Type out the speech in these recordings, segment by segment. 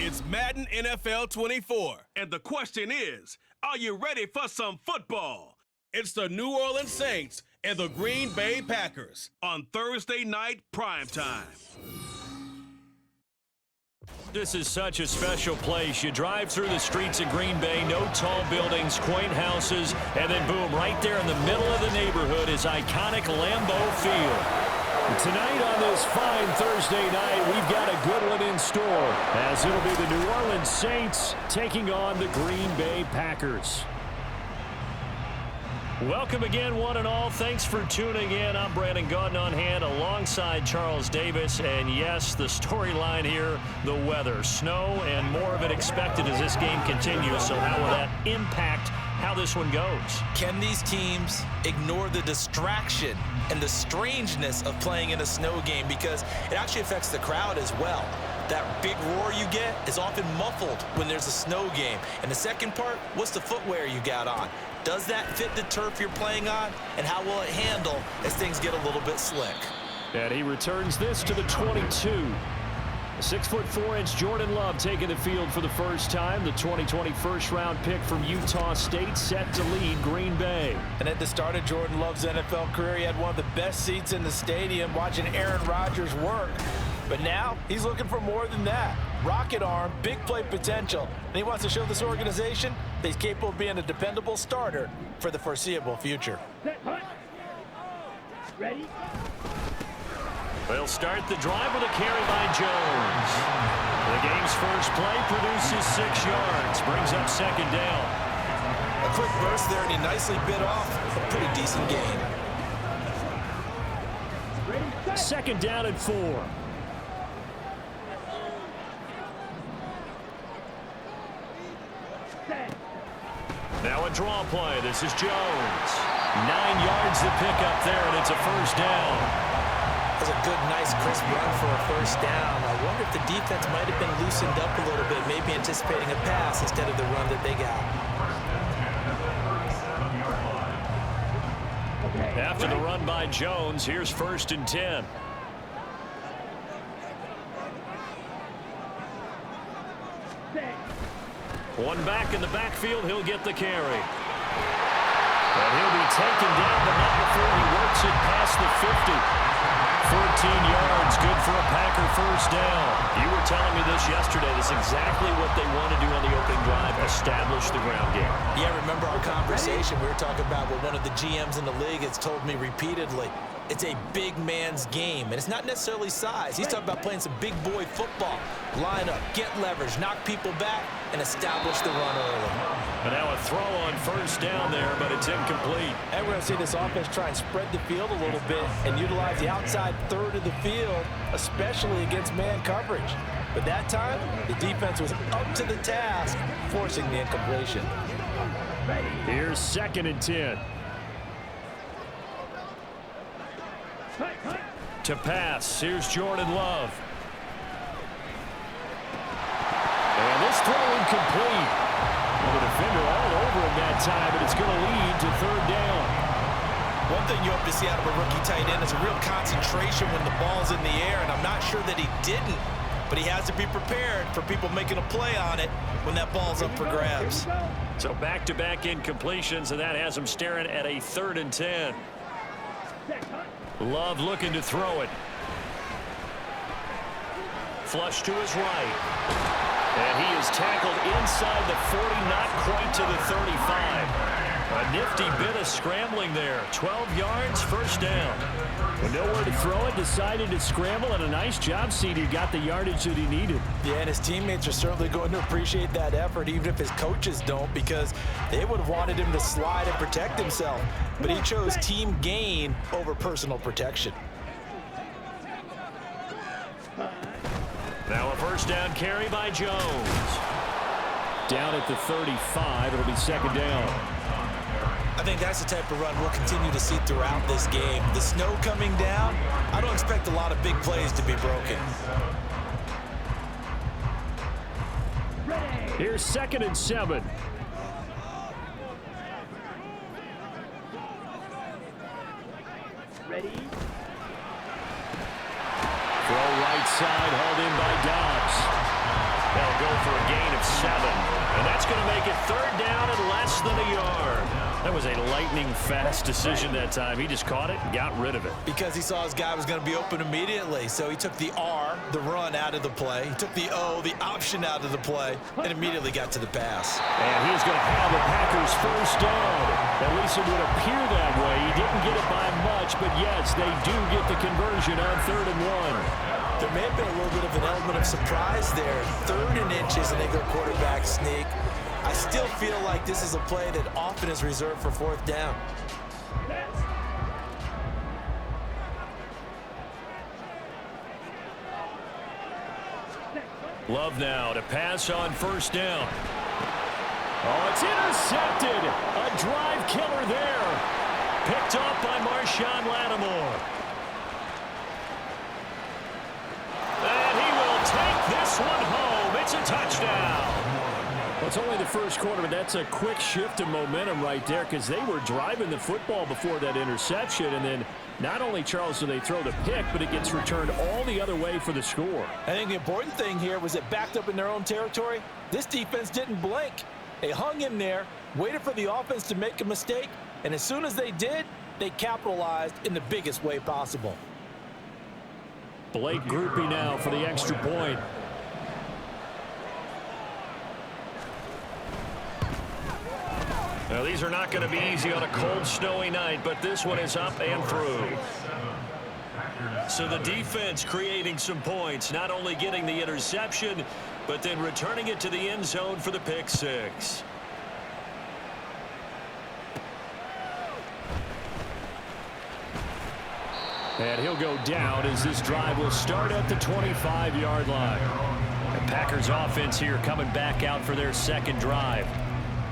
It's Madden NFL 24. And the question is, are you ready for some football? It's the New Orleans Saints and the Green Bay Packers on Thursday night primetime. This is such a special place. You drive through the streets of Green Bay, no tall buildings, quaint houses, and then boom, right there in the middle of the neighborhood is iconic Lambeau Field. Tonight on this fine Thursday night, we've got a good one in store, as it'll be the New Orleans Saints taking on the Green Bay Packers. Welcome again, one and all. Thanks for tuning in. I'm Brandon Gautin on hand alongside Charles Davis. And yes, the storyline here, the weather. Snow and more of it expected as this game continues. So how will that impact how this one goes? Can these teams ignore the distraction and the strangeness of playing in a snow game? Because it actually affects the crowd as well. That big roar you get is often muffled when there's a snow game. And the second part, what's the footwear you got on? Does that fit the turf you're playing on? And how will it handle as things get a little bit slick? And he returns this to the 22. 6'4" Jordan Love taking the field for the first time. The 2020 first-round pick from Utah State set to lead Green Bay. And at the start of Jordan Love's NFL career, he had one of the best seats in the stadium watching Aaron Rodgers work. But now he's looking for more than that. Rocket arm, big play potential. And he wants to show this organization that he's capable of being a dependable starter for the foreseeable future. Ready? They'll start the drive with a carry by Jones. The game's first play produces 6 yards, brings up second down. A quick burst there, and he nicely bit off a pretty decent gain. Second down and 4. Now a draw play. This is Jones. 9 yards to pick up there, and it's a first down. That's a good, nice, crisp run for a first down. I wonder if the defense might have been loosened up a little bit, maybe anticipating a pass instead of the run that they got. After the run by Jones, here's 1st and 10. One back in the backfield, he'll get the carry. And he'll be taken down, but not before he works it past the 50. 14 yards, good for a Packer first down. You were telling me this yesterday. This is exactly what they want to do on the opening drive, establish the ground game. Yeah, remember our conversation. We were talking about what one of the GMs in the league has told me repeatedly. It's a big man's game, and it's not necessarily size. He's talking about playing some big boy football. Line up, get leverage, knock people back, and establish the run early. And now a throw on first down there, but it's incomplete. And we're going to see this offense try and spread the field a little bit and utilize the outside third of the field, especially against man coverage. But that time, the defense was up to the task, forcing the incompletion. Here's 2nd and 10. To pass, here's Jordan Love. And this throw incomplete. Well, the defender all over him that time, but it's going to lead to 3rd down. One thing you hope to see out of a rookie tight end is a real concentration when the ball's in the air, and I'm not sure that he didn't, but he has to be prepared for people making a play on it when that ball's up for grabs. So back-to-back incompletions, and that has him staring at a 3rd and 10. Love looking to throw it. Flush to his right. And he is tackled inside the 40, not quite to the 35. A nifty bit of scrambling there. 12 yards, first down. With nowhere to throw it, decided to scramble, and a nice job, CD. Got the yardage that he needed. Yeah, and his teammates are certainly going to appreciate that effort, even if his coaches don't, because they would have wanted him to slide and protect himself. But he chose team gain over personal protection. Now a first down carry by Jones. Down at the 35, it'll be 2nd down. I think that's the type of run we'll continue to see throughout this game. The snow coming down, I don't expect a lot of big plays to be broken. Here's 2nd and 7. Ready? Throw right side, hauled in by Dobbs. They'll go for a gain of 7. And that's going to make it third down and less than a yard. That was a lightning-fast decision that time. He just caught it and got rid of it. Because he saw his guy was going to be open immediately. So he took the R, the run, out of the play. He took the O, the option, out of the play, and immediately got to the pass. And he's going to have the Packers first down. At least it would appear that way. He didn't get it by much, but yes, they do get the conversion on 3rd and 1. There may have been a little bit of an element of surprise there. 3rd and inches, and they go quarterback sneak. I still feel like this is a play that often is reserved for 4th down. Love now to pass on 1st down. Oh, it's intercepted. A drive killer there. Picked up by Marshawn Lattimore. And he will take this one home. It's a touchdown. Well, it's only the first quarter, but that's a quick shift of momentum right there because they were driving the football before that interception. And then not only, Charles, do they throw the pick, but it gets returned all the other way for the score. I think the important thing here was it backed up in their own territory. This defense didn't blink. They hung in there, waited for the offense to make a mistake, and as soon as they did, they capitalized in the biggest way possible. Blake Groupie now for the extra point. Now, these are not going to be easy on a cold, snowy night, but this one is up and through. So the defense creating some points, not only getting the interception, but then returning it to the end zone for the pick 6. And he'll go down as this drive will start at the 25-yard line. The Packers offense here coming back out for their second drive.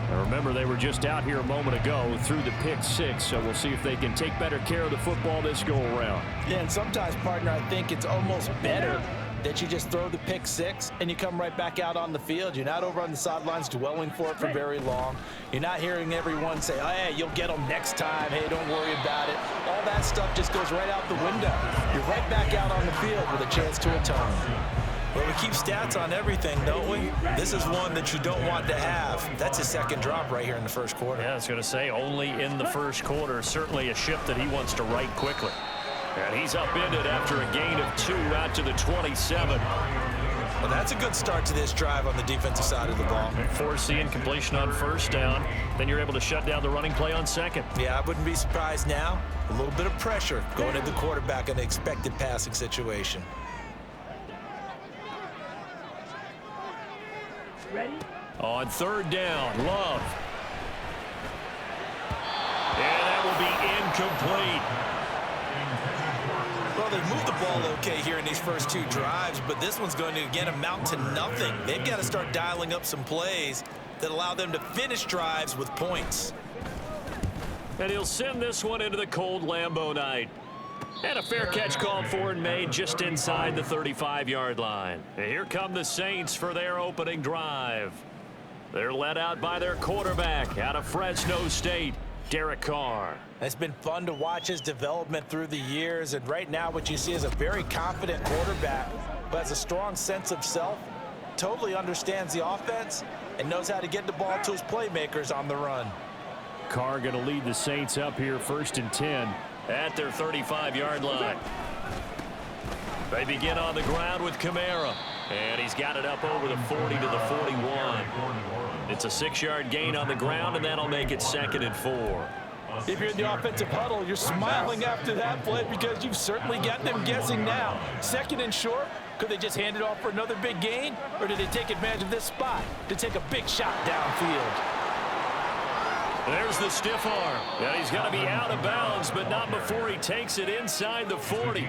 Now remember, they were just out here a moment ago through the pick 6, so we'll see if they can take better care of the football this go-around. Yeah, and sometimes, partner, I think it's almost better that you just throw the pick 6 and you come right back out on the field. You're not over on the sidelines dwelling for it for very long. You're not hearing everyone say, oh, hey, you'll get them next time. Hey, don't worry about it. All that stuff just goes right out the window. You're right back out on the field with a chance to atone. Well, we keep stats on everything, don't we? This is one that you don't want to have. That's his second drop right here in the first quarter. Yeah, I was going to say only in the first quarter. Certainly a ship that he wants to right quickly. And he's upended after a gain of 2 out to the 27. Well, that's a good start to this drive on the defensive side of the ball. Forcing completion on 1st down. Then you're able to shut down the running play on 2nd. Yeah, I wouldn't be surprised now. A little bit of pressure going at the quarterback in an expected passing situation. Ready? On 3rd down, Love. And that will be incomplete. Well, they've moved the ball okay here in these first 2 drives, but this one's going to, again, amount to nothing. They've got to start dialing up some plays that allow them to finish drives with points. And he'll send this one into the cold Lambeau night. And a fair catch called for and made just inside the 35-yard line. And here come the Saints for their opening drive. They're led out by their quarterback out of Fresno State, Derek Carr. It's been fun to watch his development through the years, and right now what you see is a very confident quarterback who has a strong sense of self, totally understands the offense, and knows how to get the ball to his playmakers on the run. Carr going to lead the Saints up here 1st and 10 at their 35-yard line. They begin on the ground with Kamara, and he's got it up over the 40 to the 41. It's a 6-yard gain on the ground, and that'll make it 2nd and 4. If you're in the offensive huddle, you're smiling after that play because you've certainly got them guessing now. 2nd and short, could they just hand it off for another big gain, or did they take advantage of this spot to take a big shot downfield? There's the stiff arm. Yeah, he's got to be out of bounds, but not before he takes it inside the 40.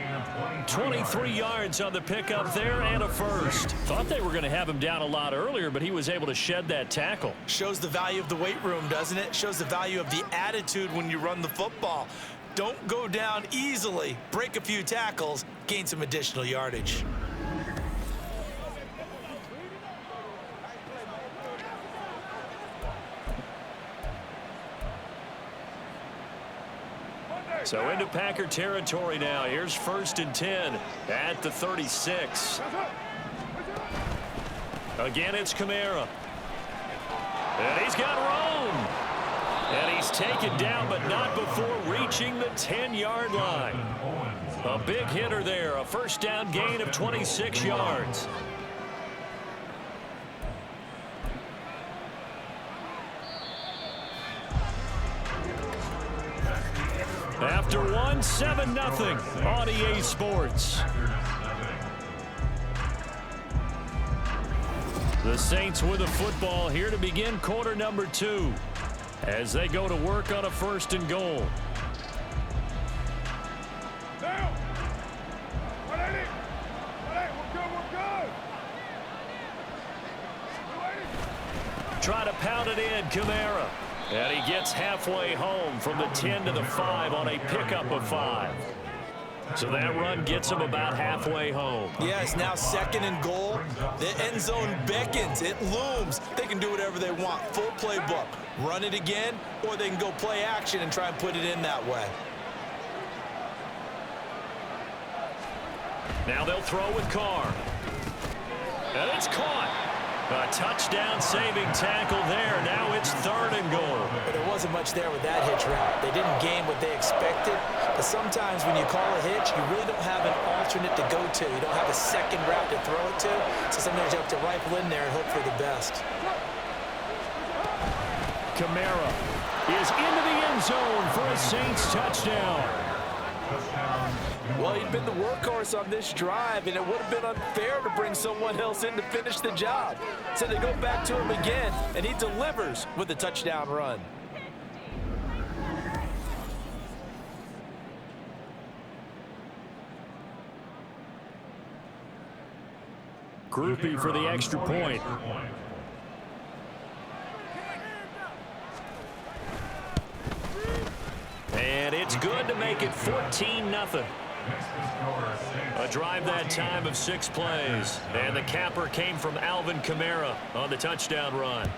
23 yards on the pickup there and a first. Thought they were going to have him down a lot earlier, but he was able to shed that tackle. Shows the value of the weight room, doesn't it? Shows the value of the attitude when you run the football. Don't go down easily. Break a few tackles, gain some additional yardage. So into Packer territory now. Here's 1st and 10 at the 36. Again, it's Kamara. And he's got room. And he's taken down, but not before reaching the 10-yard line. A big hitter there, a first down gain of 26 yards. After one, 7-0 on EA Sports. The Saints with the football here to begin quarter number 2 as they go to work on a 1st and goal. Try to pound it in, Kamara. And he gets halfway home from the 10 to the 5 on a pickup of 5. So that run gets him about halfway home. Yeah, it's now 2nd and goal. The end zone beckons. It looms. They can do whatever they want. Full playbook. Run it again, or they can go play action and try and put it in that way. Now they'll throw with Carr. And it's caught. A touchdown-saving tackle there. Now it's 3rd and goal. But there wasn't much there with that hitch route. They didn't gain what they expected. But sometimes when you call a hitch, you really don't have an alternate to go to. You don't have a second route to throw it to. So sometimes you have to rifle in there and hope for the best. Kamara is into the end zone for a Saints touchdown. Well, he'd been the workhorse on this drive, and it would have been unfair to bring someone else in to finish the job. So they go back to him again, and he delivers with a touchdown run. Groupie for the extra point. And it's good to make it 14-0. A drive that time of 6 plays. And the capper came from Alvin Kamara on the touchdown run.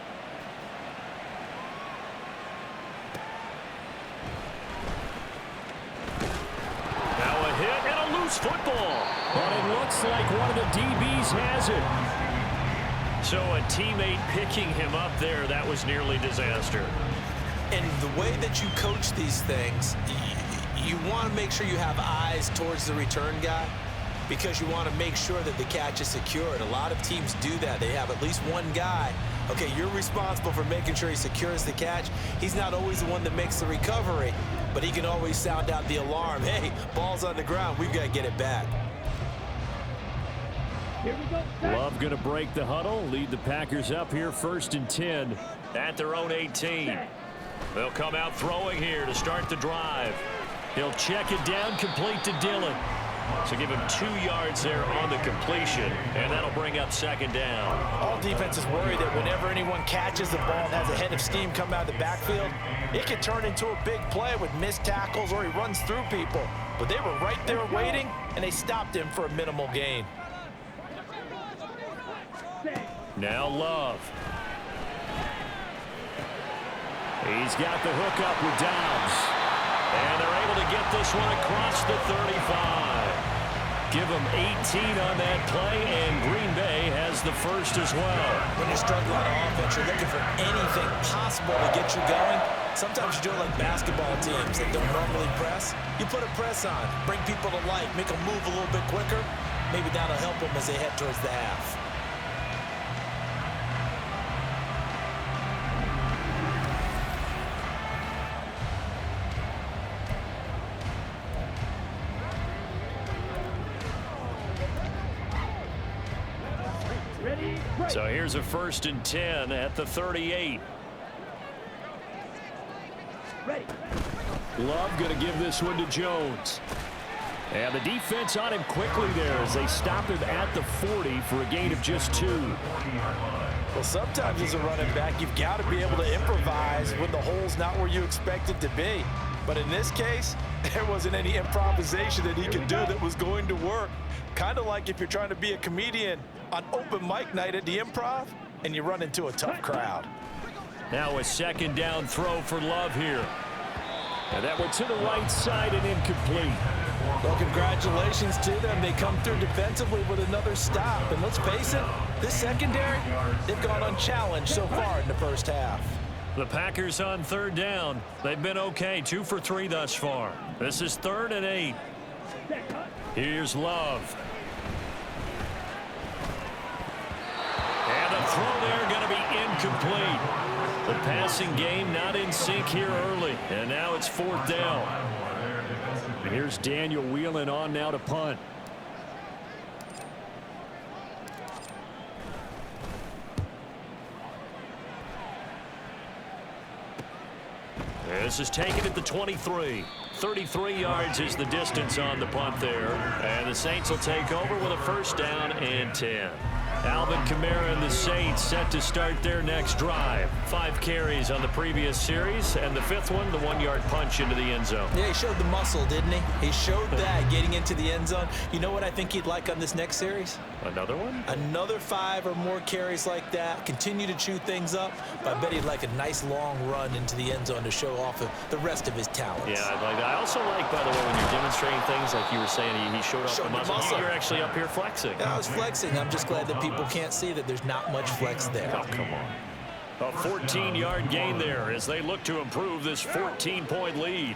Now a hit and a loose football. But it looks like one of the DBs has it. So a teammate picking him up there, that was nearly disaster. And the way that you coach these things, you want to make sure you have eyes towards the return guy because you want to make sure that the catch is secure. And a lot of teams do that. They have at least one guy. Okay, you're responsible for making sure he secures the catch. He's not always the one that makes the recovery, but he can always sound out the alarm. Hey, ball's on the ground. We've got to get it back. Love going to break the huddle, lead the Packers up here 1st and 10 at their own 18. They'll come out throwing here to start the drive. He'll check it down, complete to Dillon. So give him 2 yards there on the completion, and that'll bring up 2nd down. All defenses worry that whenever anyone catches the ball and has a head of steam come out of the backfield, it can turn into a big play with missed tackles or he runs through people. But they were right there waiting, and they stopped him for a minimal gain. Now Love. He's got the hook up with Downs. And they're able to get this one across the 35. Give them 18 on that play, and Green Bay has the first as well. When you're struggling on offense, you're looking for anything possible to get you going. Sometimes you do it like basketball teams that don't normally press. You put a press on, bring people to life, make them move a little bit quicker. Maybe that'll help them as they head towards the half. So here's a 1st and 10 at the 38. Love going to give this one to Jones. And the defense on him quickly there as they stop him at the 40 for a gain of just 2. Well, sometimes as a running back, you've got to be able to improvise when the hole's not where you expect it to be. But in this case, there wasn't any improvisation that he could do that was going to work. Kind of like if you're trying to be a comedian on open mic night at the Improv and you run into a tough crowd. Now a 2nd down throw for Love here. And that one to the right side and incomplete. Well, congratulations to them. They come through defensively with another stop. And let's face it, this secondary, they've gone unchallenged so far in the first half. The Packers on third down. They've been okay, 2 for 3 thus far. This is 3rd and 8. Here's Love. And the throw there going to be incomplete. The passing game not in sync here early. And now it's 4th down. Here's Daniel Whelan on now to punt. This is taken at the 23. 33 yards is the distance on the punt there. And the Saints will take over with a 1st down and 10. Alvin Kamara and the Saints set to start their next drive. 5 carries on the previous series, and the 5th one, the 1-yard punch into the end zone. Yeah, he showed the muscle, didn't he? He showed that getting into the end zone. You know what I think he'd like on this next series? Another one? Another 5 or more carries like that. Continue to chew things up. But I bet he'd like a nice long run into the end zone to show off the rest of his talents. Yeah, I'd like that. I also like, by the way, when you're demonstrating things like you were saying, he showed off the muscle. You're actually up here flexing. Yeah, I was flexing. I'm just glad that people can't see that there's not much flex there. Oh, come on. A 14-yard gain there as they look to improve this 14-point lead.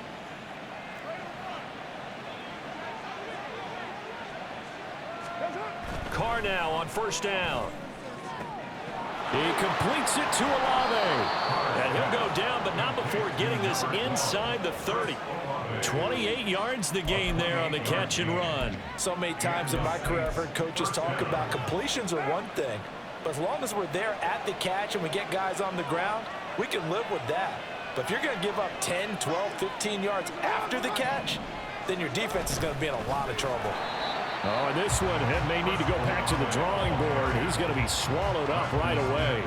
Carr now on 1st down. He completes it to Olave. And he'll go down, but not before getting this inside the 30. 28 yards the gain there on the catch and run. So many times in my career I've heard coaches talk about completions are one thing, but as long as we're there at the catch and we get guys on the ground, we can live with that. But if you're going to give up 10, 12, 15 yards after the catch, then your defense is going to be in a lot of trouble. Oh, and this one may need to go back to the drawing board. He's going to be swallowed up right away.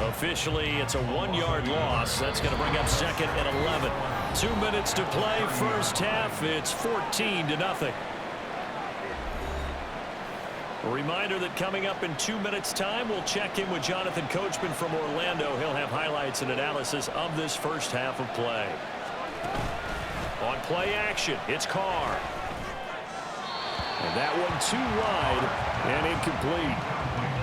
Officially, it's a 1-yard loss. That's going to bring up 2nd and 11. 2 minutes to play, first half. It's 14-0. A reminder that coming up in 2 minutes' time, we'll check in with Jonathan Coachman from Orlando. He'll have highlights and analysis of this first half of play. On play action, it's Carr. And that one too wide and incomplete.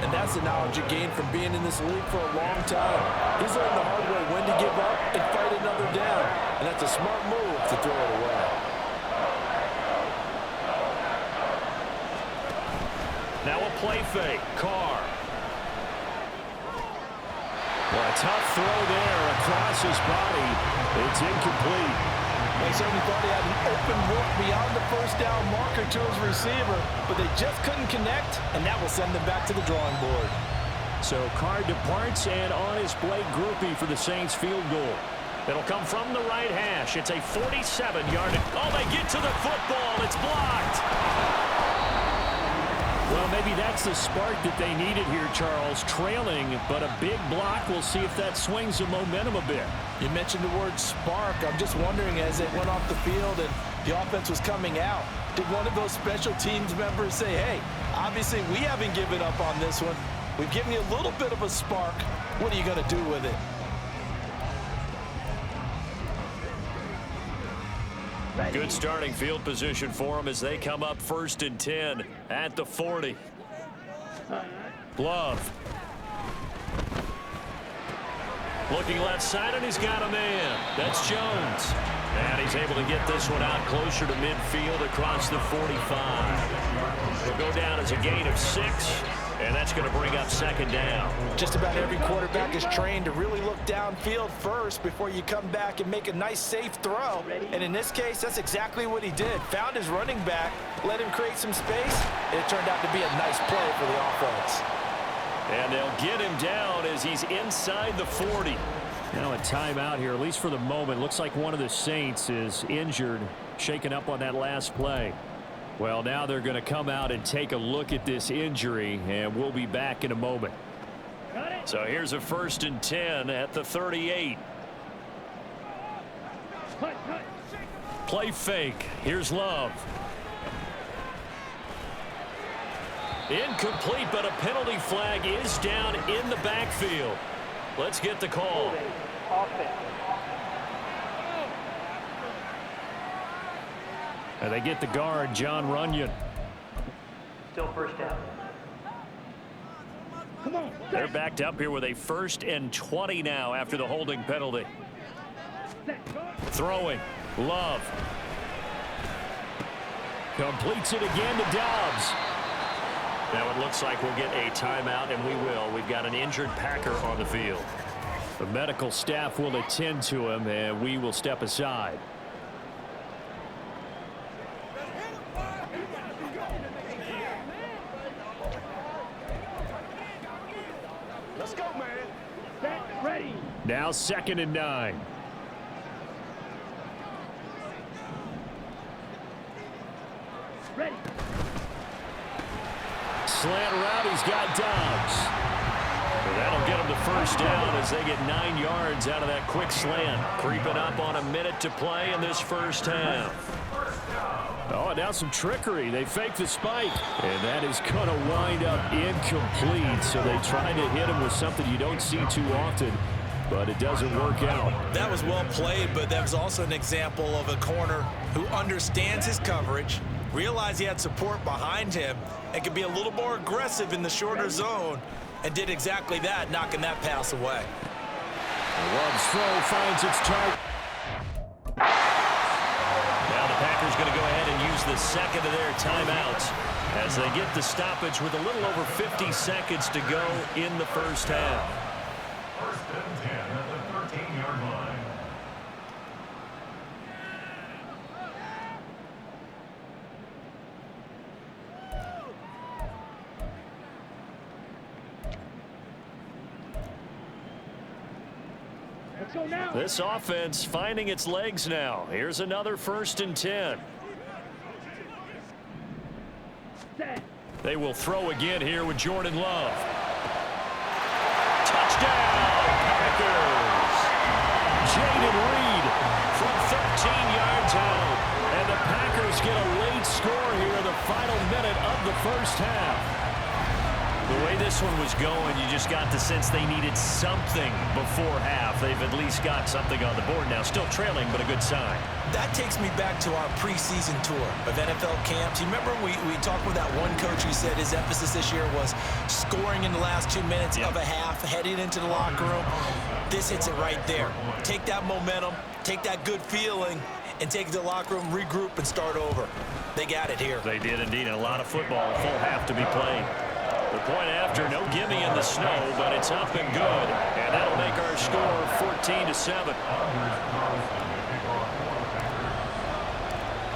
And that's the knowledge you gain from being in this league for a long time. He's learned the hard way when to give up and fight another down. And that's a smart move to throw it away. Now a play fake. Carr. Well, a tough throw there across his body. It's incomplete. They certainly thought he had an open look beyond the 1st down marker to his receiver, but they just couldn't connect, and that will send them back to the drawing board. So Carr departs, and on his Blake Groupie for the Saints field goal. It'll come from the right hash. It's a 47-yard. Oh, they get to the football. It's blocked. Well, maybe that's the spark that they needed here, Charles. Trailing, but a big block. We'll see if that swings the momentum a bit. You mentioned the word spark. I'm just wondering, as it went off the field and the offense was coming out, did one of those special teams members say, hey, obviously we haven't given up on this one. We've given you a little bit of a spark. What are you going to do with it? Good starting field position for them as they come up 1st and 10 at the 40. Love. Looking left side, and he's got a man. That's Jones. And he's able to get this one out closer to midfield across the 45. It'll go down as a gain of 6, and that's going to bring up 2nd down. Just about every quarterback is trained to really look downfield first before you come back and make a nice, safe throw. And in this case, that's exactly what he did. Found his running back, let him create some space, and it turned out to be a nice play for the offense. And they'll get him down as he's inside the 40. Now a timeout here, at least for the moment. Looks like one of the Saints is injured, shaken up on that last play. Well, now they're going to come out and take a look at this injury, and we'll be back in a moment. So here's a 1st and 10 at the 38. Play fake. Here's Love. Incomplete, but a penalty flag is down in the backfield. Let's get the call. And they get the guard, John Runyon. Still first down. Come on. They're backed up here with a 1st and 20 now after the holding penalty. Throwing. Love. Completes it again to Dobbs. Now it looks like we'll get a timeout, and we will. We've got an injured Packer on the field. The medical staff will attend to him, and we will step aside. Let's go, man. Set, ready. Now 2nd and 9. Ready. Slant route, he's got Dobbs. Well, that'll get him the first down as they get 9 yards out of that quick slant. Creeping up on a minute to play in this first half. Oh, now some trickery. They fake the spike. And that is going to wind up incomplete. So they try to hit him with something you don't see too often, but it doesn't work out. That was well played, but that was also an example of a corner who understands his coverage, realized he had support behind him, and could be a little more aggressive in the shorter zone, and did exactly that, knocking that pass away. Love's throw finds its target. Now the Packers going to go ahead and use the second of their timeouts as they get the stoppage with a little over 50 seconds to go in the first half. 1st and 10 at the 13-yard line. Let's go now. This offense finding its legs now. Here's another 1st and 10. Set. They will throw again here with Jordan Love. Touchdown, Packers! Jaden Reed from 13 yards out. And the Packers get a late score here in the final minute of the first half. The way this one was going, you just got the sense they needed something before half. They've at least got something on the board now. Still trailing, but a good sign. That takes me back to our preseason tour of NFL camps. You remember we talked with that one coach who said his emphasis this year was scoring in the last 2 minutes of a half, heading into the locker room. This hits it right there. Take that momentum, take that good feeling, and take it to the locker room, regroup, and start over. They got it here. They did indeed. A lot of football, a full half to be played. The point after, no gimme in the snow, but it's up and good. And that'll make our score 14-7.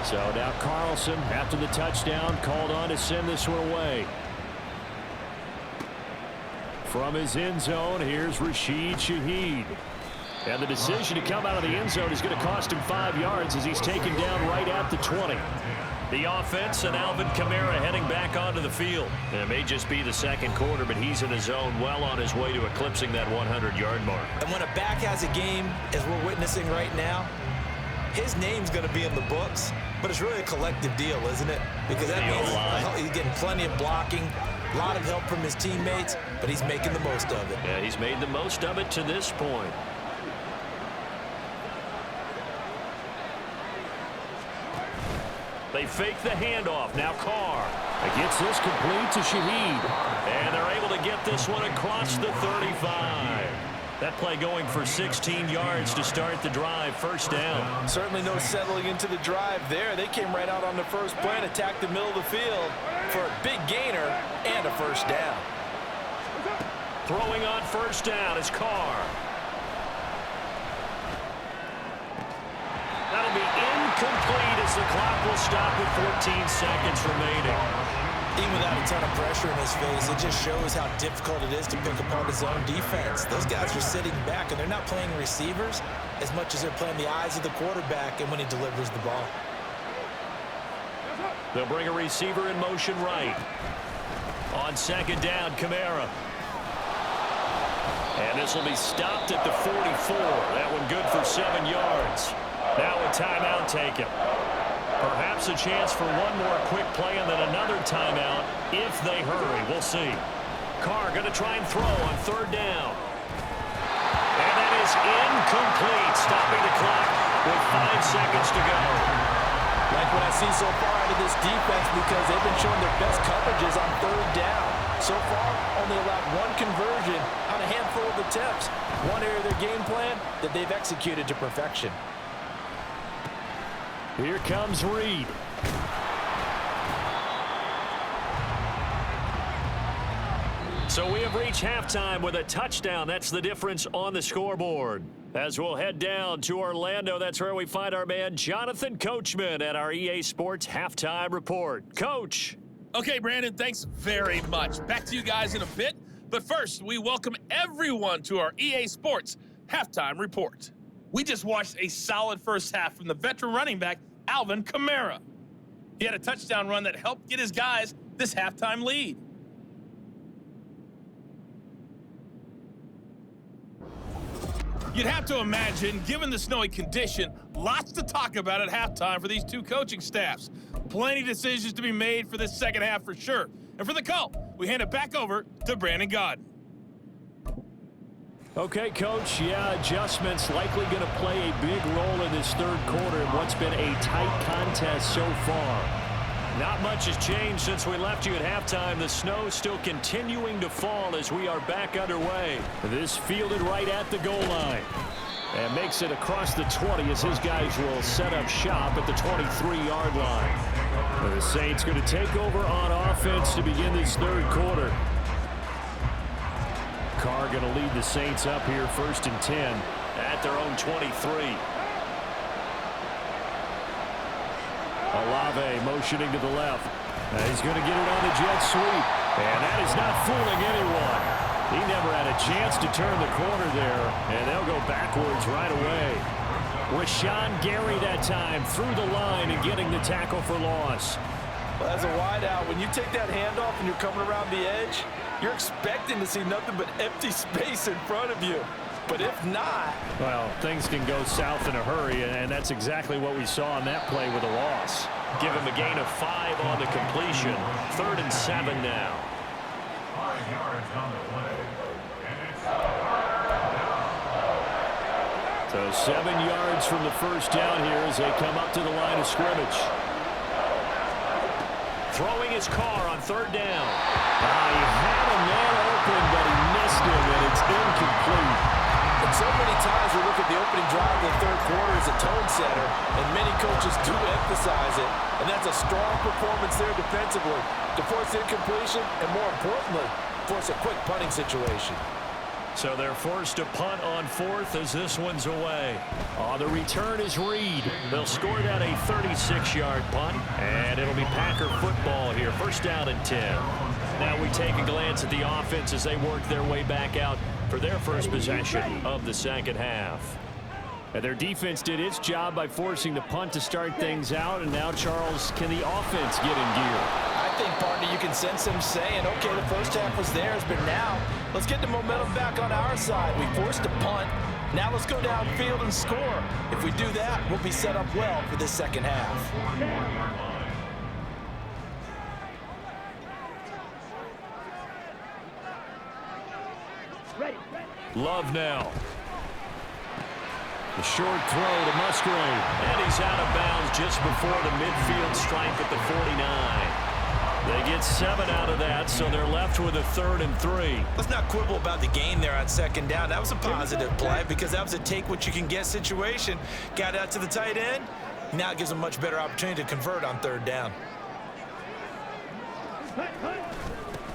So now Carlson, after the touchdown, called on to send this one away. From his end zone, here's Rashid Shaheed. And the decision to come out of the end zone is going to cost him 5 yards as he's taken down right at the 20. The offense and Alvin Kamara heading back onto the field. And it may just be the second quarter, but he's in his zone, well on his way to eclipsing that 100-yard mark. And when a back has a game, as we're witnessing right now, his name's going to be in the books, but it's really a collective deal, isn't it? Because that means he's getting plenty of blocking, a lot of help from his teammates, but he's making the most of it. Yeah, he's made the most of it to this point. They fake the handoff. Now Carr gets this complete to Shaheed. And they're able to get this one across the 35. That play going for 16 yards to start the drive. First down. Certainly no settling into the drive there. They came right out on the first play and attacked the middle of the field for a big gainer and a first down. Throwing on first down is Carr. That'll be incomplete as the clock will stop with 14 seconds remaining. Even without a ton of pressure in his face, it just shows how difficult it is to pick apart his own defense. Those guys are sitting back, and they're not playing receivers as much as they're playing the eyes of the quarterback and when he delivers the ball. They'll bring a receiver in motion right. On second down, Kamara. And this will be stopped at the 44. That one good for 7 yards. Now a timeout taken. Perhaps a chance for one more quick play and then another timeout if they hurry. We'll see. Carr going to try and throw on third down. And that is incomplete, stopping the clock with 5 seconds to go. Like what I see so far out of this defense because they've been showing their best coverages on third down. So far, only allowed one conversion on a handful of attempts. One area of their game plan that they've executed to perfection. Here comes Reed. So we have reached halftime with a touchdown. That's the difference on the scoreboard. As we'll head down to Orlando, that's where we find our man Jonathan Coachman at our EA Sports Halftime Report. Coach. Okay, Brandon, thanks very much. Back to you guys in a bit. But first, we welcome everyone to our EA Sports Halftime Report. We just watched a solid first half from the veteran running back, Alvin Kamara. He had a touchdown run that helped get his guys this halftime lead. You'd have to imagine, given the snowy condition, lots to talk about at halftime for these two coaching staffs. Plenty of decisions to be made for this second half for sure. And for the call, we hand it back over to Brandon Godden. Okay, Coach, adjustments likely going to play a big role in this third quarter in what's been a tight contest so far. Not much has changed since we left you at halftime. The snow still continuing to fall as we are back underway. This fielded right at the goal line. And makes it across the 20 as his guys will set up shop at the 23-yard line. The Saints going to take over on offense to begin this third quarter. Carr going to lead the Saints up here 1st and 10 at their own 23. Olave motioning to the left. He's going to get it on the jet sweep. And that is not fooling anyone. He never had a chance to turn the corner there. And they'll go backwards right away. Rashawn Gary that time through the line and getting the tackle for loss. Well, as a wideout, when you take that handoff and you're coming around the edge, you're expecting to see nothing but empty space in front of you. But if not... Well, things can go south in a hurry, and that's exactly what we saw on that play with a loss. Give him a gain of 5 on the completion. 3rd and 7 now. 5 yards on the play. And it's so 7 yards from the first down here as they come up to the line of scrimmage. Throwing his car on 3rd down. He had a man open, but he missed him, and it's incomplete. And so many times we look at the opening drive of the third quarter as a tone setter, and many coaches do emphasize it, and that's a strong performance there defensively to force incompletion and, more importantly, force a quick punting situation. So they're forced to punt on 4th as this one's away. The return is Reed. They'll score that a 36-yard punt, and it'll be Packer football here. 1st down and 10. Now we take a glance at the offense as they work their way back out for their first possession of the second half. And their defense did its job by forcing the punt to start things out, and now, Charles, can the offense get in gear? I think, partner, you can sense them saying, okay, the first half was theirs, but now let's get the momentum back on our side. We forced a punt. Now let's go downfield and score. If we do that, we'll be set up well for this second half. Love now. The short throw to Musgrave. And he's out of bounds just before the midfield stripe at the 49. They get 7 out of that, so they're left with a 3rd and 3. Let's not quibble about the gain there on 2nd down. That was a positive play because that was a take-what-you-can-get situation. Got out to the tight end. Now it gives them a much better opportunity to convert on 3rd down.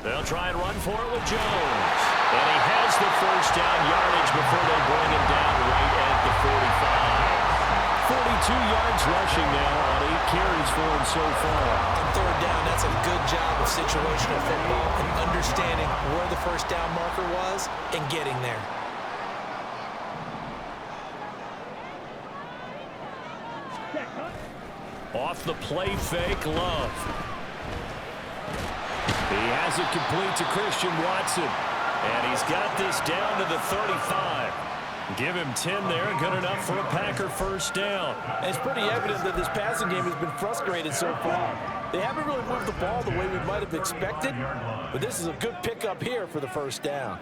They'll try and run for it with Jones. And he has the 1st down yardage before they bring him down right at the 45. 42 yards rushing now on 8 carries for him so far. On 3rd down, that's a good job of situational football and understanding where the 1st down marker was and getting there. Off the play fake, Love. He has it complete to Christian Watson. And he's got this down to the 35. Give him 10 there, good enough for a Packer 1st down. And it's pretty evident that this passing game has been frustrated so far. They haven't really moved the ball the way we might have expected, but this is a good pickup here for the 1st down.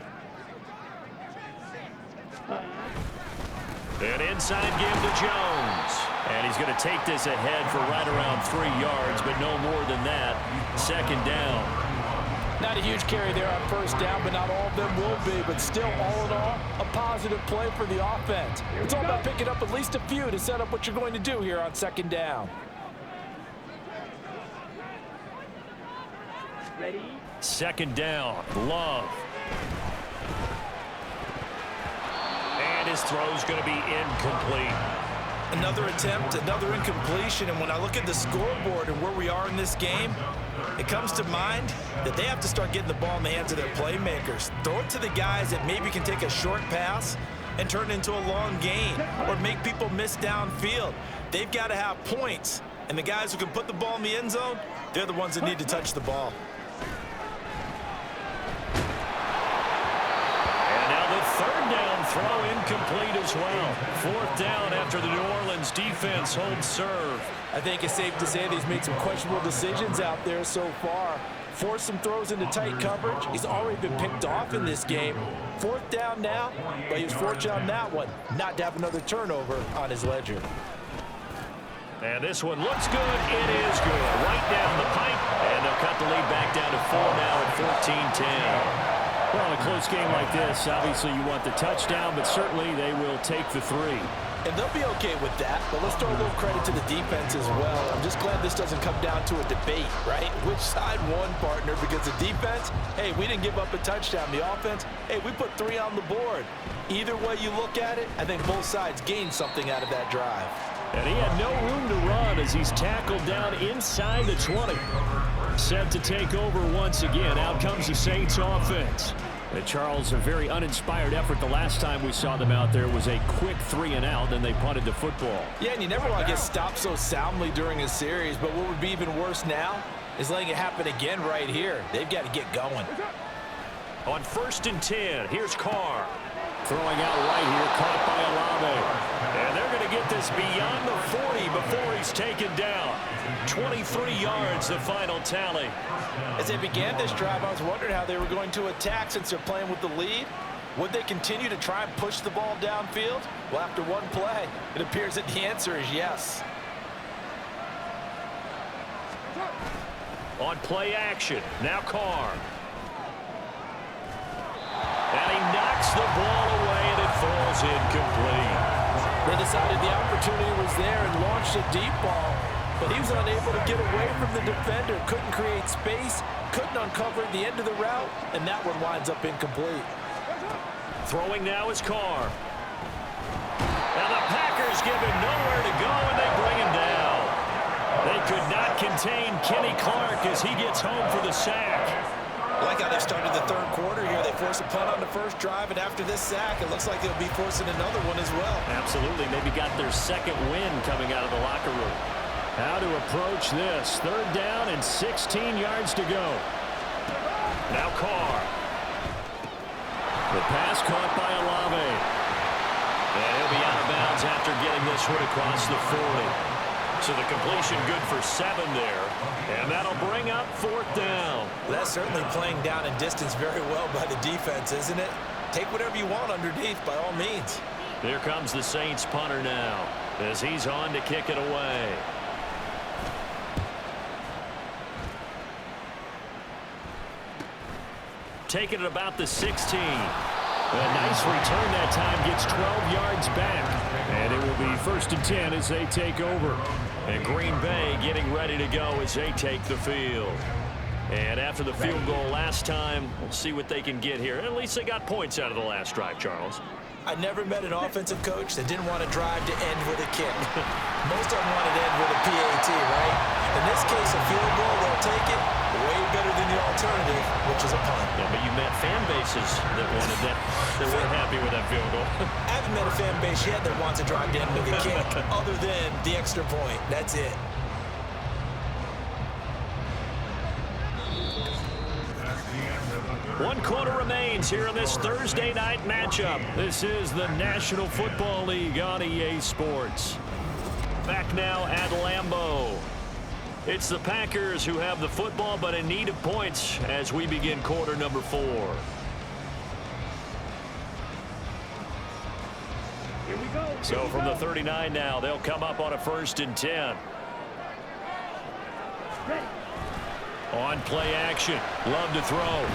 An inside give to Jones. And he's going to take this ahead for right around 3 yards, but no more than that. Second down. Not a huge carry there on first down, but not all of them will be. But still, all in all, a positive play for the offense. It's all about picking up at least a few to set up what you're going to do here on second down. Ready? Second down, Love. And his throw's going to be incomplete. Another attempt, another incompletion, and when I look at the scoreboard and where we are in this game, it comes to mind that they have to start getting the ball in the hands of their playmakers. Throw it to the guys that maybe can take a short pass and turn it into a long gain or make people miss downfield. They've got to have points, and the guys who can put the ball in the end zone, they're the ones that need to touch the ball. Third down throw incomplete as well. Fourth down after the New Orleans defense holds serve. I think it's safe to say that he's made some questionable decisions out there so far. Forced some throws into tight coverage. He's already been picked off in this game. Fourth down now, but he was fortunate on that one not to have another turnover on his ledger. And this one looks good. It is good. Right down the pipe, and they'll cut the lead back down to 4 now at 14-10. Well, in a close game like this, obviously you want the touchdown, but certainly they will take the 3. And they'll be okay with that, but let's throw a little credit to the defense as well. I'm just glad this doesn't come down to a debate, right? Which side won, partner? Because the defense, hey, we didn't give up a touchdown. The offense, hey, we put 3 on the board. Either way you look at it, I think both sides gained something out of that drive. And he had no room to run as he's tackled down inside the 20. Set to take over once again. Out comes the Saints offense. And Charles, a very uninspired effort. The last time we saw them out there was a quick 3 and out, then they punted the football. Yeah, and you never want to get stopped so soundly during a series, but what would be even worse now is letting it happen again right here. They've got to get going. On 1st and 10, here's Carr. Throwing out right here, caught by Olave. And they're going to get this beyond the 40 before he's taken down. 23 yards, the final tally. As they began this drive, I was wondering how they were going to attack since they're playing with the lead. Would they continue to try and push the ball downfield? Well, after one play, it appears that the answer is yes. On play action, now Carr. And he knocks the ball away, and it falls incomplete. They decided the opportunity was there and launched a deep ball, but he was unable to get away from the defender, couldn't create space, couldn't uncover the end of the route, and that one winds up incomplete. Throwing now is Carr. And the Packers give him nowhere to go, and they bring him down. They could not contain Kenny Clark as he gets home for the sack. I like how they started the third quarter here. They forced a punt on the first drive, and after this sack, it looks like they'll be forcing another one as well. Absolutely. Maybe got their second win coming out of the locker room. How to approach this. 3rd down and 16 yards to go. Now Carr. The pass caught by Olave. And he'll be out of bounds after getting this one across the 40. So the completion good for 7 there. And that'll bring up 4th down. That's certainly playing down in distance very well by the defense, isn't it? Take whatever you want underneath by all means. Here comes the Saints punter now as he's on to kick it away. Taking it about the 16. A nice return that time, gets 12 yards back. And it will be 1st and 10 as they take over. And Green Bay getting ready to go as they take the field. And after the field goal last time, we'll see what they can get here. At least they got points out of the last drive, Charles. I never met an offensive coach that didn't want to drive to end with a kick. Most of them wanted to end with a PAT, right? In this case, a field goal, they'll take it way better than the alternative, which is a punt. Yeah, but you met fan bases that wanted that, that weren't happy with that field goal. I haven't met a fan base yet that wants to drive to end with a kick, other than the extra point. That's it. One quarter remains here in this Thursday night matchup. This is the National Football League on EA Sports. Back now at Lambeau. It's the Packers who have the football, but in need of points as we begin quarter number 4. Here we So from the 39 now, they'll come up on a 1st and 10. On play action. Love to throw.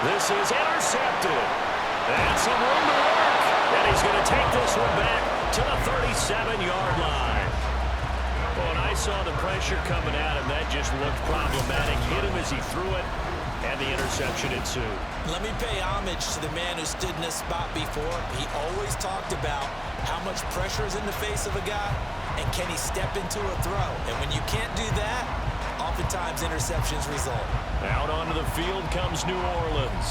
This is intercepted. And some room to work. And he's going to take this one back to the 37-yard line. When I saw the pressure coming at him, that just looked problematic. Hit him as he threw it, and the interception ensued. Let me pay homage to the man who stood in this spot before. He always talked about how much pressure is in the face of a guy, and can he step into a throw. And when you can't do that, oftentimes interceptions result. Out onto the field comes New Orleans.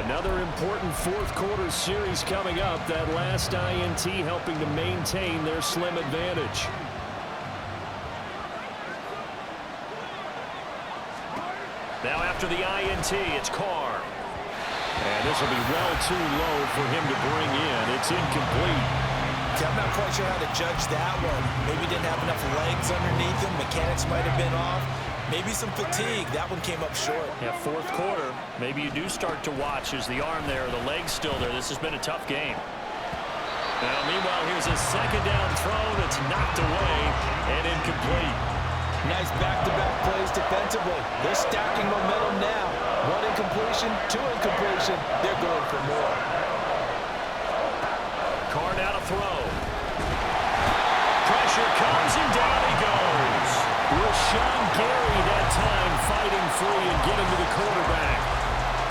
Another important fourth-quarter series coming up. That last INT helping to maintain their slim advantage. Now after the INT, it's Carr. And this will be well too low for him to bring in. It's incomplete. I'm not quite sure how to judge that one. Maybe didn't have enough legs underneath him. Mechanics might have been off. Maybe some fatigue. That one came up short. Yeah, fourth quarter. Maybe you do start to watch as the arm there, the leg's still there. This has been a tough game. Now, meanwhile, here's a second down throw that's knocked away and incomplete. Nice back-to-back plays defensively. They're stacking momentum now. 1 incompletion, 2 incompletion. They're going for more. Carr now to throw. Pressure comes and down he goes. Rashawn Gary that time fighting free and getting to the quarterback.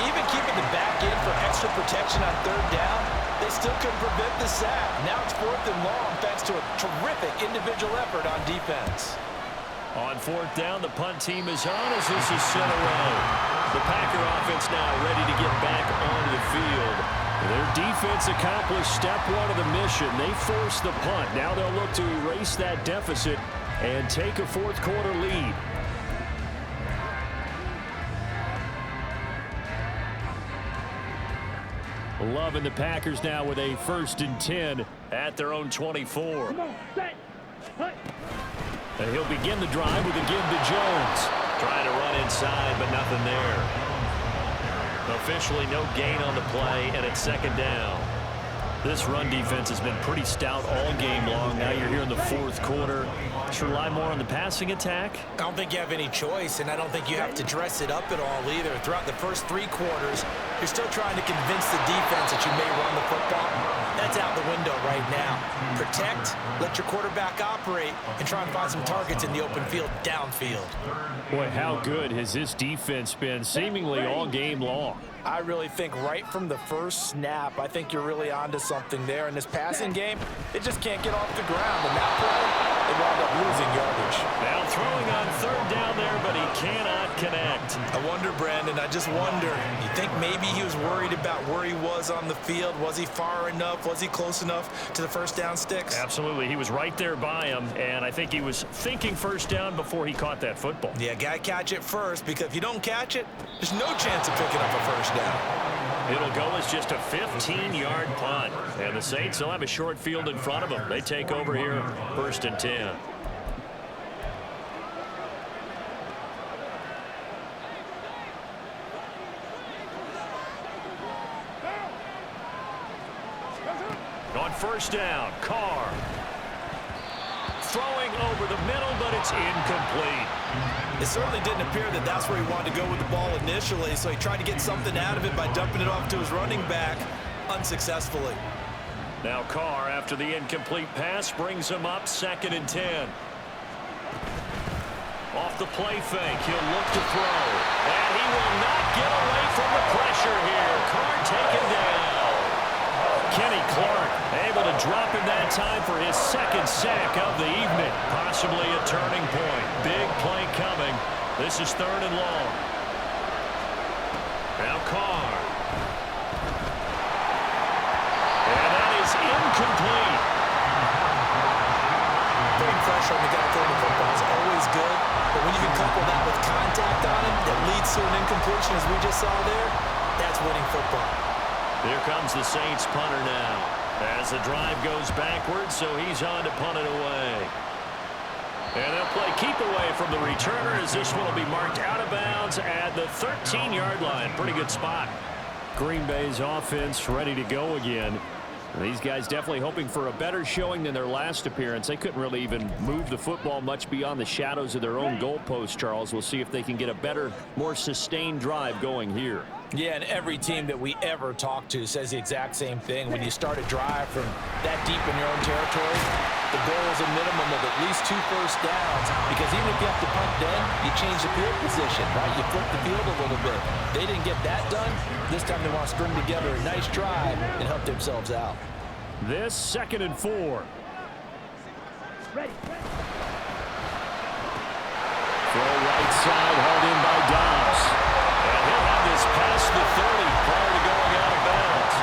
Even keeping the back in for extra protection on 3rd down, they still couldn't prevent the sack. Now it's 4th and long thanks to a terrific individual effort on defense. On 4th down, the punt team is on as this is sent away. The Packer offense now ready to get back onto the field. Their defense accomplished step 1 of the mission. They forced the punt. Now they'll look to erase that deficit and take a fourth-quarter lead. Love and the Packers now with a 1st and 10 at their own 24. Come on, set. And he'll begin the drive with a give to Jones. Trying to run inside, but nothing there. Officially no gain on the play, and it's 2nd down. This run defense has been pretty stout all game long. Now you're here in the 4th quarter. Should rely more on the passing attack? I don't think you have any choice, and I don't think you have to dress it up at all either. Throughout the first 3 quarters, you're still trying to convince the defense that you may run the football. That's out the window right now. Protect, let your quarterback operate, and try and find some targets in the open field downfield. Boy, how good has this defense been seemingly all game long? I really think right from the first snap, I think you're really onto something there. In this passing game, it just can't get off the ground. And that play, they wound up losing yardage. Now throwing on 3rd down there, but he cannot connect. I wonder, Brandon, I just wonder. You think maybe he was worried about where he was on the field? Was he far enough? Was he close enough to the 1st down sticks? Absolutely. He was right there by him, and I think he was thinking 1st down before he caught that football. Yeah, got to catch it first, because if you don't catch it, there's no chance of picking up a 1st down. It'll go as just a 15-yard punt. And the Saints will have a short field in front of them. They take over here, 1st and 10. On 1st down, Carr. Throwing over the middle, but it's incomplete. It certainly didn't appear that that's where he wanted to go with the ball initially, so he tried to get something out of it by dumping it off to his running back unsuccessfully. Now Carr, after the incomplete pass, brings him up 2nd and 10. Off the play fake, he'll look to throw. And he will not get away from the pressure here. Carr taken down. Kenny Clark able to drop him that time for his 2nd sack of the evening. Possibly a turning point. Big play coming. This is 3rd and long. Now Carr. And that is incomplete. Putting pressure on the guy throwing the football is always good, but when you can couple that with contact on him that leads to an incompletion, as we just saw there, that's winning football. Here comes the Saints punter now. As the drive goes backwards, so he's on to punt it away. And they'll play keep away from the returner as this one will be marked out of bounds at the 13-yard line. Pretty good spot. Green Bay's offense ready to go again. These guys definitely hoping for a better showing than their last appearance. They couldn't really even move the football much beyond the shadows of their own goalpost, Charles. We'll see if they can get a better, more sustained drive going here. Yeah, and every team that we ever talk to says the exact same thing. When you start a drive from that deep in your own territory, the goal is a minimum of at least 2 first downs, because even if you have to punt then, you change the field position, right? You flip the field a little bit. They didn't get that done. This time they want to string together a nice drive and help themselves out. This 2nd and 4. Ready. Throw right side, held in by Dobbs. And he'll have this past the 30 prior to going out of bounds.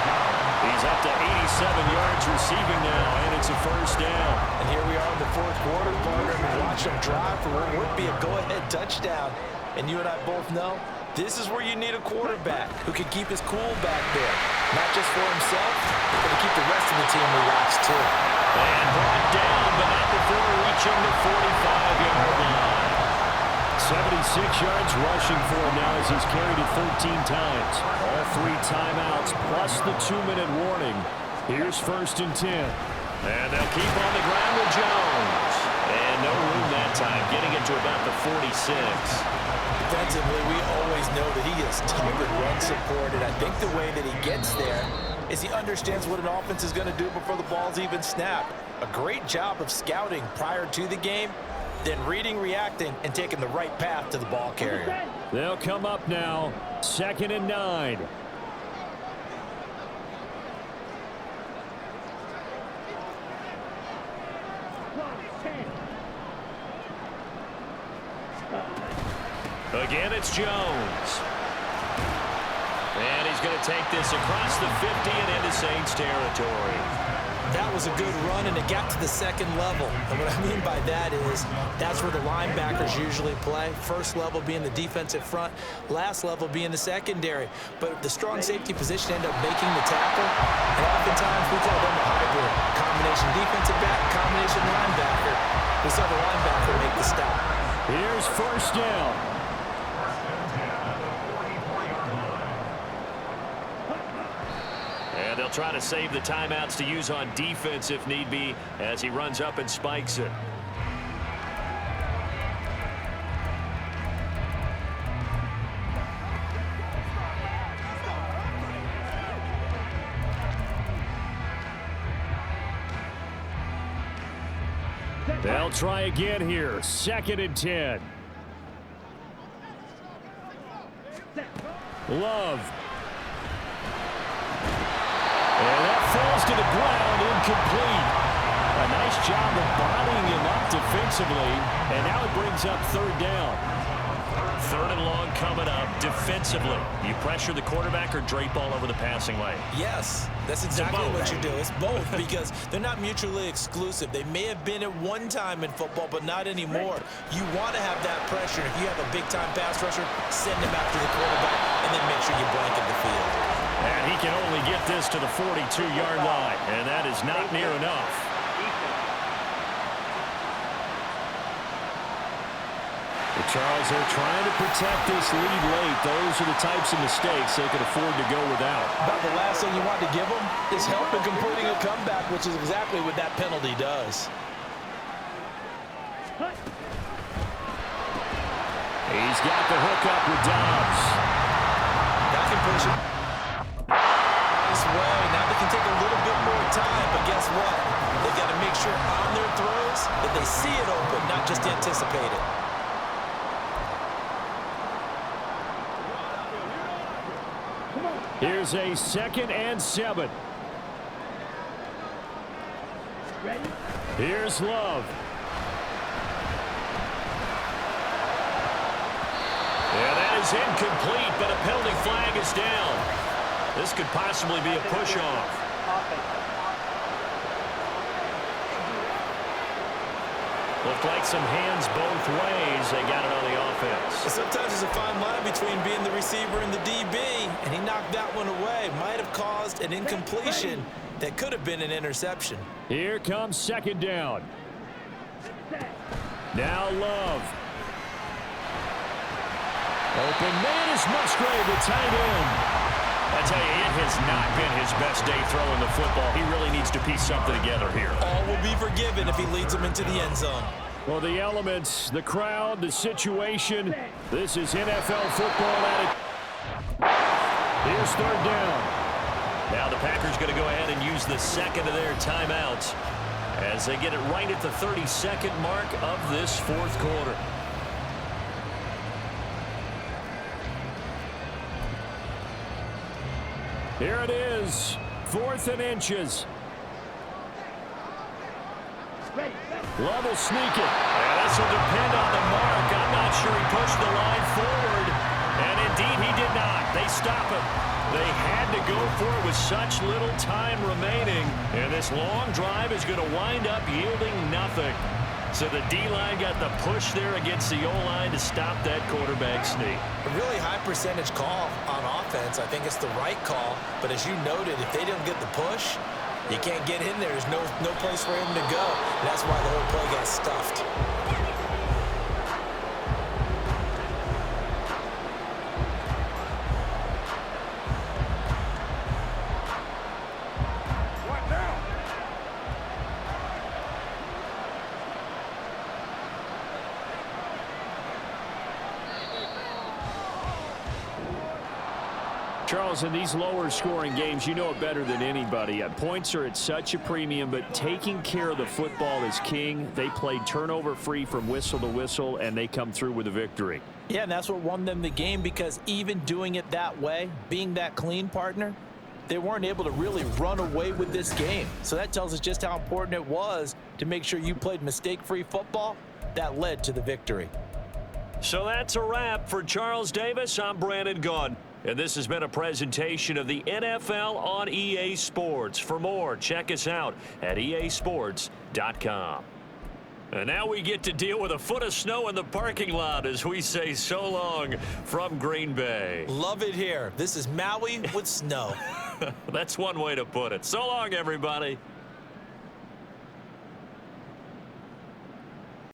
He's up to 87 yards receiving now, and it's a first down. And here we are in the 4th quarter, partner, and watch them drive for what would be a go-ahead touchdown. And you and I both know this is where you need a quarterback who can keep his cool back there. Not just for himself, but to keep the rest of the team relaxed too. And brought down, but not before reaching the 45-yard line. 76 yards rushing for him now as he's carried it 13 times. All 3 timeouts plus the 2-minute warning. Here's 1st and 10. And they'll keep on the ground with Jones. And no room that time, getting it to about the 46. Defensively, we always know that he is tough at run support, and I think the way that he gets there is he understands what an offense is going to do before the ball's even snapped. A great job of scouting prior to the game, then reading, reacting, and taking the right path to the ball carrier. They'll come up now, 2nd and 9. Again, it's Jones. And he's going to take this across the 50 and into Saints territory. That was a good run, and it got to the 2nd level. And what I mean by that is that's where the linebackers usually play. First level being the defensive front, last level being the secondary. But the strong safety position ended up making the tackle, and oftentimes we call them a hybrid. Combination defensive back, combination linebacker. We saw the linebacker make the stop. Here's 1st down. And they'll try to save the timeouts to use on defense if need be as he runs up and spikes it. They'll try again here. 2nd and 10. Love. And that falls to the ground, incomplete. A nice job of bodying him up defensively, and now it brings up 3rd down. 3rd and long coming up defensively. You pressure the quarterback or drape all over the passing lane? Yes, that's exactly what you do. It's both because they're not mutually exclusive. They may have been at one time in football, but not anymore. You want to have that pressure. If you have a big-time pass rusher, send him after the quarterback, and then make sure you blanket the field. And he can only get this to the 42-yard line, and that is not near enough. Charles, they're trying to protect this lead late. Those are the types of mistakes they could afford to go without. About the last thing you want to give them is help in completing a comeback, which is exactly what that penalty does. He's got the hook up with Dobbs. That can push it. This way. Now they can take a little bit more time, but guess what? They got to make sure on their throws that they see it open, not just anticipate it. Here's a 2nd and 7. Ready? Here's Love. Yeah, that is incomplete, but a penalty flag is down. This could possibly be a push-off. Looked like some hands both ways. They got it on the offense. Sometimes there's a fine line between being the receiver and the DB, and he knocked that one away. Might have caused an incompletion that could have been an interception. Here comes 2nd down. Now Love. Open man is Musgrave, the tight end. I tell you, it has not been his best day throwing the football. He really needs to piece something together here. All will be forgiven if he leads them into the end zone. Well, the elements, the crowd, the situation. This is NFL football at it. Here's third down. Now the Packers going to go ahead and use the second of their timeouts as they get it right at the 32nd mark of this fourth quarter. Here it is, 4th and inches. Love will sneak it. Yeah, this will depend on the mark. I'm not sure he pushed the line forward. And indeed he did not. They stop him. They had to go for it with such little time remaining. And this long drive is going to wind up yielding nothing. So the D-line got the push there against the O-line to stop that quarterback sneak. A really high percentage call on offense. I think it's the right call. But as you noted, if they didn't get the push, you can't get in there. There's no place for him to go. And that's why the whole play got stuffed. Charles, in these lower scoring games, you know it better than anybody. Points are at such a premium, but taking care of the football is king. They played turnover free from whistle to whistle, and they come through with a victory. Yeah, and that's what won them the game, because even doing it that way, being that clean, partner, they weren't able to really run away with this game. So that tells us just how important it was to make sure you played mistake-free football. That led to the victory. So that's a wrap for Charles Davis. I'm Brandon Gaudin. And this has been a presentation of the NFL on EA Sports. For more, check us out at easports.com. And now we get to deal with a foot of snow in the parking lot as we say so long from Green Bay. Love it here. This is Maui with snow. That's one way to put it. So long, everybody.